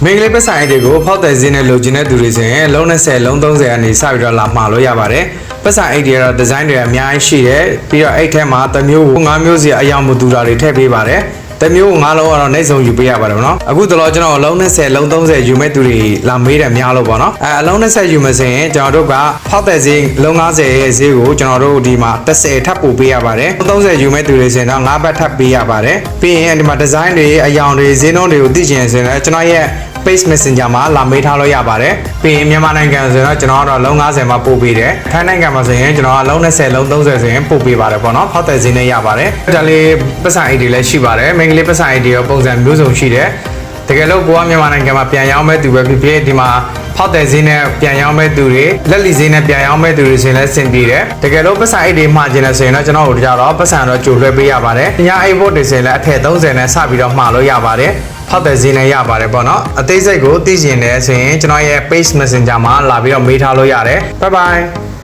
မင်္ဂလိပတ်ဆိုင်တွေကိုဖောက်တယ်စင်းနဲ့လိုချင်တဲ့သူတွေဆိုရင်လုံး20လုံး30အနေစပြီးတော့လာမှာလို့ရပါတယ်ပတ်ဆိုင်အိတ်တွေကတော့ဒီဇိုင်းတွေအများကြီးရှိတယ်ပြီးတော့အိတ်ထဲမှာတစ်မျိုးကို9မျိုးစီအယောင်မူတူတာတွေထည့်ပေးပါတယ်တစ်မျိုး9လုံးကတော့နိုင်ဆုံးယူပေးရပါတယ်ဗောနော်အခုတော့ကျွန်တော်လုံး20လုံး30ယူမဲ့သူတွေလာမေးတယ်များလို့ဗောနော်အလုံး20ယူမစရင်ကျွန်တော်တို့ကဖောက်တယ်စင်းလုံး90ရဲ့ဈေးကိုကျွန်တော်တို့ဒီမှာ30ထပ်ပို့ပေးရပါတယ်30ယူမဲ့သူတွေဆိုရင်တော့9ဘတ်ထပ်ပေးရပါတယ်ပြီးရင်ဒီမှာဒီဇိုင်းတွေအယောင်တွေဈေးနှုန်းတွေကိုသိချင်ဆိုရင်ကျွန်တော်ရဲ့Face Messenger မှာလာမေးထားလို့ရပါတယ်။ပြီးရင်မြန်မာနိုင်ငံဆိုတော့ကျွန်တော်ကတော့လုံး90မှာပို့ပေးတယ်။ထိုင်းနိုင်ငံမှာဆိုရင်ကျွန်တော်ကလုံး20လုံး30ဆိုရင်ပို့ပေးပါတယ်ပေါ့နော်။ဖောက်တဲ့ဈေးနဲ့ရပါတယ်။ဒါလေးပတ်စံအိတ်တွေလည်းရှိပါတယ်။မင်္ဂလိပတ်စံအိတ်တွေရောပုံစံမျိုးစုံရှိတယ်။တကယ်လို့ကိုကမြန်မာနိုင်ငံမှာပြန်ရောက်မဲ့သူပဲဖြစ်ဖြစ်ဒီမှာဖောက်တဲ့ဈေးနဲ့ပြန်ရောက်မဲ့သူတွေလက်လီဈေးနဲ့ပြန်ရောက်မဲ့သူတွေဆိုရင်လည်းစင်ပြေတယ်။တကယ်လို့ပတ်စံအိတ်တွေမှာကျင်နေဆိုရင်တော့ကျွန်တော်တို့ကြတော့ပတ်စံတော့ကြိုလွှဲပေးရပါတယ်။ညာအိတ်ဘုတ်တွေဆိုရင်လည်းအထက်30နဲ့စပြီးတော့မှာလို့ရပါတယ်။ဖောက်တဲ့ဈေးနဲ့ရပါတယ်ပေါ့နော်အသေးစိတ်ကိုသိချင်တယ်ဆိုရင်ကျွန်တော်ရဲ့ Page Messenger မှာလာပြီးတော့မေးထားလို့ရတယ် Bye bye